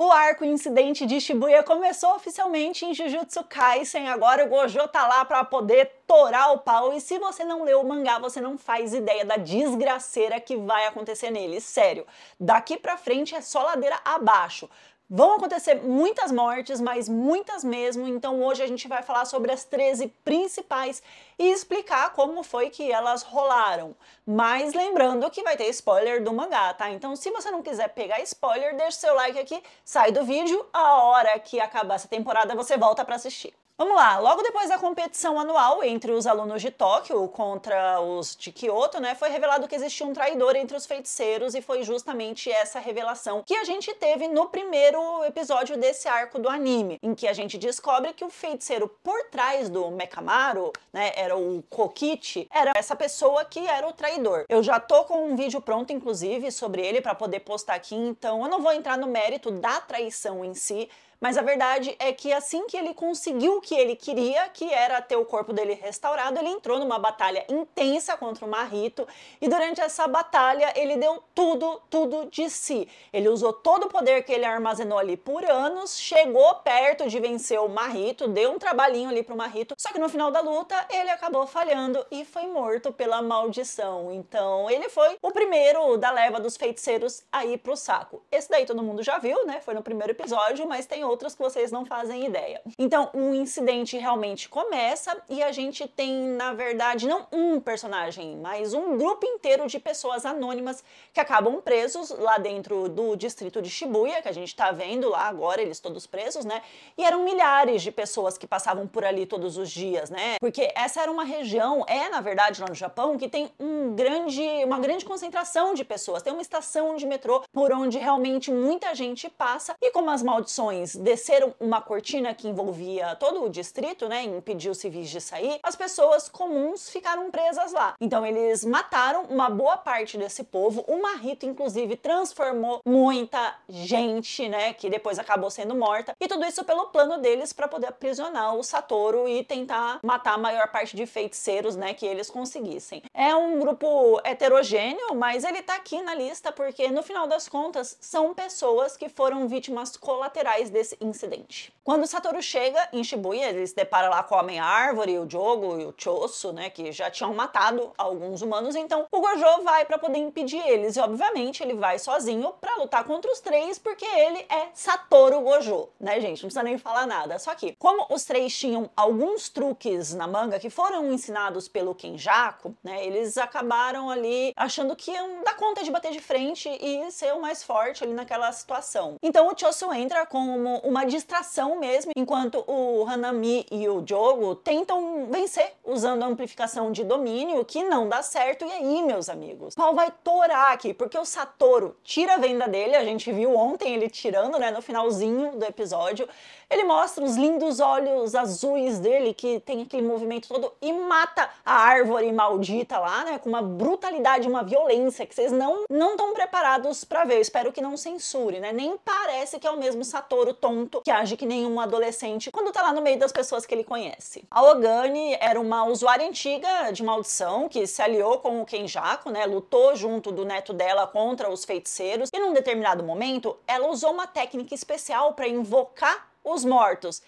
O arco Incidente de Shibuya começou oficialmente em Jujutsu Kaisen, agora o Gojo tá lá pra poder torar o pau, e se você não leu o mangá, você não faz ideia da desgraceira que vai acontecer nele, sério. Daqui pra frente é só ladeira abaixo. Vão acontecer muitas mortes, mas muitas mesmo, então hoje a gente vai falar sobre as 13 principais e explicar como foi que elas rolaram. Mas lembrando que vai ter spoiler do mangá, tá? Então se você não quiser pegar spoiler, deixa seu like aqui, sai do vídeo, a hora que acabar essa temporada você volta pra assistir. Vamos lá, logo depois da competição anual entre os alunos de Tóquio contra os de Kyoto, né, foi revelado que existia um traidor entre os feiticeiros, e foi justamente essa revelação que a gente teve no primeiro episódio desse arco do anime, em que a gente descobre que o feiticeiro por trás do Mekamaru, né, era o Kokichi, era essa pessoa que era o traidor. Eu já tô com um vídeo pronto, inclusive, sobre ele para poder postar aqui, então eu não vou entrar no mérito da traição em si, mas a verdade é que assim que ele conseguiu o que ele queria, que era ter o corpo dele restaurado, ele entrou numa batalha intensa contra o Mahito, e durante essa batalha ele deu tudo de si. Ele usou todo o poder que ele armazenou ali por anos, chegou perto de vencer o Mahito, deu um trabalhinho ali pro Mahito, só que no final da luta ele acabou falhando e foi morto pela maldição. Então ele foi o primeiro da leva dos feiticeiros a ir pro saco. Esse daí todo mundo já viu, né? Foi no primeiro episódio, mas tem outros que vocês não fazem ideia. Então, o incidente realmente começa e a gente tem, na verdade, não um personagem, mas um grupo inteiro de pessoas anônimas que acabam presos lá dentro do distrito de Shibuya, que a gente tá vendo lá agora, eles todos presos, né? E eram milhares de pessoas que passavam por ali todos os dias, né? Porque essa era uma região, na verdade, lá no Japão, que tem uma grande concentração de pessoas. Tem uma estação de metrô por onde realmente muita gente passa, e como as maldições desceram uma cortina que envolvia todo o distrito, né, e impediu os civis de sair, as pessoas comuns ficaram presas lá. Então eles mataram uma boa parte desse povo, o Mahito inclusive transformou muita gente, né, que depois acabou sendo morta, e tudo isso pelo plano deles para poder aprisionar o Satoru e tentar matar a maior parte de feiticeiros, né, que eles conseguissem. É um grupo heterogêneo, mas ele tá aqui na lista porque no final das contas são pessoas que foram vítimas colaterais desse incidente. Quando o Satoru chega em Shibuya, ele se depara lá com o Homem-Árvore, o Jogo e o Choso, né, que já tinham matado alguns humanos, então o Gojo vai para poder impedir eles, e obviamente ele vai sozinho para lutar contra os três, porque ele é Satoru Gojo, né, gente, não precisa nem falar nada. Só que, como os três tinham alguns truques na manga que foram ensinados pelo Kenjaku, né, eles acabaram ali achando que iam dar conta de bater de frente e ser o mais forte ali naquela situação. Então o Choso entra como uma distração mesmo, enquanto o Hanami e o Jogo tentam vencer usando a amplificação de domínio, que não dá certo. E aí, meus amigos, o pau vai torar aqui, porque o Satoru tira a venda dele, a gente viu ontem ele tirando, né, no finalzinho do episódio. Ele mostra os lindos olhos azuis dele, que tem aquele movimento todo, e mata a árvore maldita lá, né, com uma brutalidade, uma violência que vocês não estão preparados pra ver. Eu espero que não censure, né, nem parece que é o mesmo Satoru tonto que age que nem um adolescente quando tá lá no meio das pessoas que ele conhece. A Ogani era uma usuária antiga de maldição que se aliou com o Kenjaku, né, lutou junto do neto dela contra os feiticeiros, e num determinado momento ela usou uma técnica especial para invocar os mortos.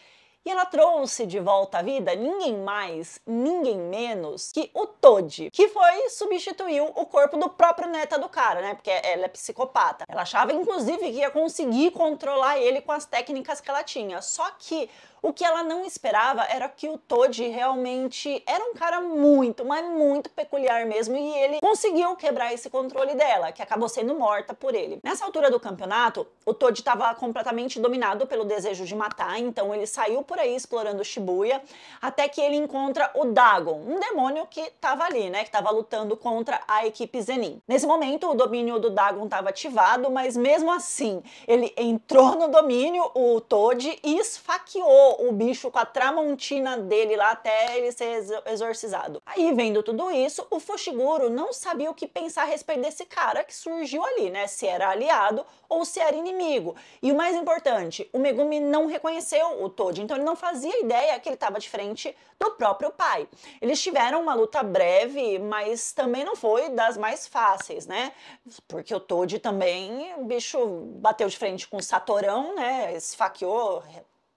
E ela trouxe de volta à vida ninguém mais, ninguém menos que o Toji, que foi substituir o corpo do próprio neto do cara, né? Porque ela é psicopata. Ela achava, inclusive, que ia conseguir controlar ele com as técnicas que ela tinha. Só que o que ela não esperava era que o Toji realmente era um cara muito, mas muito peculiar mesmo, e ele conseguiu quebrar esse controle dela, que acabou sendo morta por ele. Nessa altura do campeonato, o Toji estava completamente dominado pelo desejo de matar, então ele saiu por aí explorando Shibuya, até que ele encontra o Dagon, um demônio que estava ali, né, que estava lutando contra a equipe Zenin. Nesse momento, o domínio do Dagon estava ativado, mas mesmo assim, ele entrou no domínio, o Toji, e esfaqueou o bicho com a tramontina dele lá até ele ser exorcizado. Aí, vendo tudo isso, o Fushiguro não sabia o que pensar a respeito desse cara que surgiu ali, né? Se era aliado ou se era inimigo. E o mais importante, o Megumi não reconheceu o Toji, então ele não fazia ideia que ele estava de frente do próprio pai. Eles tiveram uma luta breve, mas também não foi das mais fáceis, né? Porque o Toad também, o bicho bateu de frente com o Satorão, né? Esfaqueou,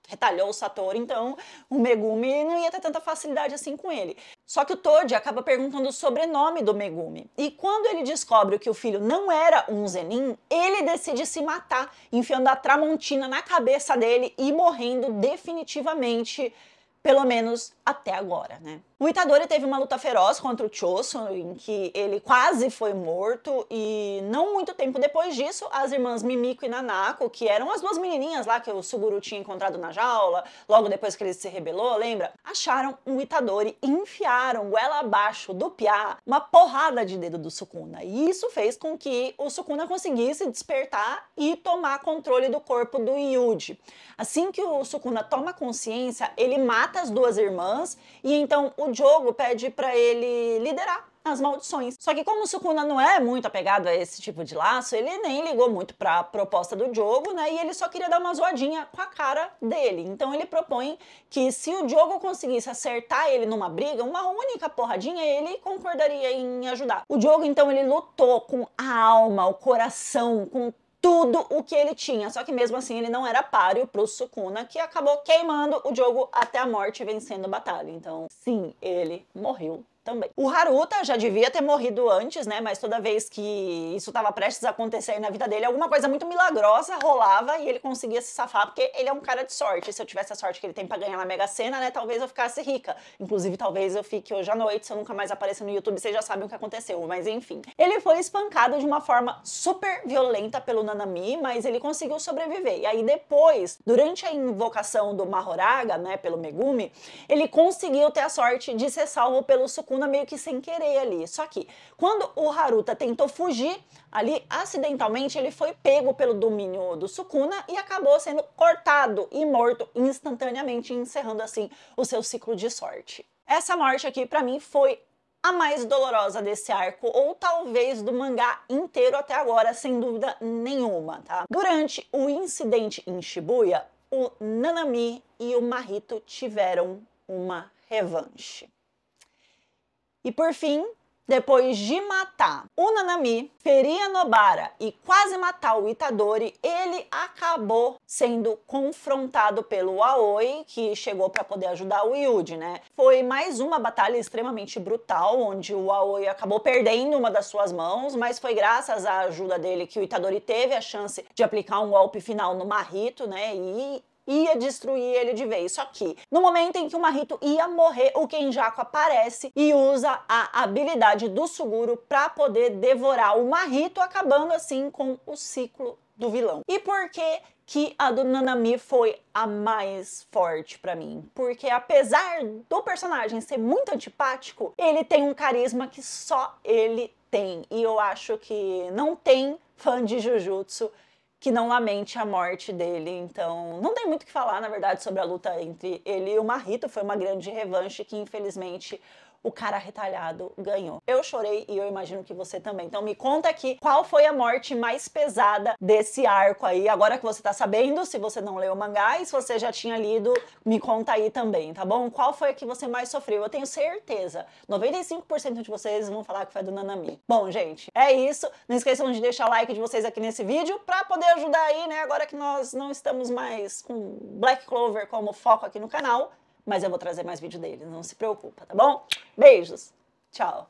retalhou o Satoru, então o Megumi não ia ter tanta facilidade assim com ele. Só que o Toad acaba perguntando o sobrenome do Megumi. E quando ele descobre que o filho não era um Zenin, ele decide se matar, enfiando a Tramontina na cabeça dele e morrendo definitivamente, pelo menos até agora, né? O Itadori teve uma luta feroz contra o Choso, em que ele quase foi morto, e não muito tempo depois disso, as irmãs Mimiko e Nanako, que eram as duas menininhas lá que o Suguru tinha encontrado na jaula, logo depois que ele se rebelou, lembra? Acharam o Itadori e enfiaram goela abaixo do Pia uma porrada de dedo do Sukuna. E isso fez com que o Sukuna conseguisse despertar e tomar controle do corpo do Yuji. Assim que o Sukuna toma consciência, ele mata as duas irmãs e então o Jogo pede para ele liderar as maldições. Só que como o Sukuna não é muito apegado a esse tipo de laço, ele nem ligou muito para a proposta do Jogo, né? E ele só queria dar uma zoadinha com a cara dele. Então ele propõe que se o Jogo conseguisse acertar ele numa briga, uma única porradinha, ele concordaria em ajudar. O Jogo, então, ele lutou com a alma, o coração, com tudo o que ele tinha, só que mesmo assim ele não era páreo pro Sukuna, que acabou queimando o Jogo até a morte, vencendo a batalha. Então, sim, ele morreu também. O Haruta já devia ter morrido antes, né? Mas toda vez que isso estava prestes a acontecer aí na vida dele, alguma coisa muito milagrosa rolava e ele conseguia se safar, porque ele é um cara de sorte. Se eu tivesse a sorte que ele tem pra ganhar na Mega Sena, né? Talvez eu ficasse rica. Inclusive, talvez eu fique hoje à noite, se eu nunca mais aparecer no YouTube, vocês já sabem o que aconteceu. Mas enfim. Ele foi espancado de uma forma super violenta pelo Nanami, mas ele conseguiu sobreviver. E aí depois, durante a invocação do Mahoraga, né? Pelo Megumi, ele conseguiu ter a sorte de ser salvo pelo Sukuna meio que sem querer ali. Só que quando o Haruta tentou fugir, ali acidentalmente ele foi pego pelo domínio do Sukuna e acabou sendo cortado e morto instantaneamente, encerrando assim o seu ciclo de sorte. Essa morte aqui pra mim foi a mais dolorosa desse arco, ou talvez do mangá inteiro até agora, sem dúvida nenhuma, tá? Durante o incidente em Shibuya, o Nanami e o Mahito tiveram uma revanche. E por fim, depois de matar o Nanami, ferir a Nobara e quase matar o Itadori, ele acabou sendo confrontado pelo Aoi, que chegou para poder ajudar o Yuji, né? Foi mais uma batalha extremamente brutal, onde o Aoi acabou perdendo uma das suas mãos, mas foi graças à ajuda dele que o Itadori teve a chance de aplicar um golpe final no Mahito, né? E ia destruir ele de vez. Só que no momento em que o Mahito ia morrer, o Kenjaku aparece e usa a habilidade do Suguru para poder devorar o Mahito, acabando assim com o ciclo do vilão. E por que a do Nanami foi a mais forte pra mim? Porque apesar do personagem ser muito antipático, ele tem um carisma que só ele tem. E eu acho que não tem fã de Jujutsu que não lamente a morte dele. Então não tem muito o que falar, na verdade, sobre a luta entre ele e o Mahito. Foi uma grande revanche que, infelizmente, o cara retalhado ganhou. Eu chorei e eu imagino que você também. Então me conta aqui qual foi a morte mais pesada desse arco aí, agora que você tá sabendo, se você não leu o mangá, e se você já tinha lido, me conta aí também, tá bom? Qual foi a que você mais sofreu? Eu tenho certeza, 95% de vocês vão falar que foi a do Nanami. Bom, gente, é isso. Não esqueçam de deixar o like de vocês aqui nesse vídeo pra poder ajudar aí, né? Agora que nós não estamos mais com Black Clover como foco aqui no canal, mas eu vou trazer mais vídeo deles, não se preocupa, tá bom? Beijos, tchau!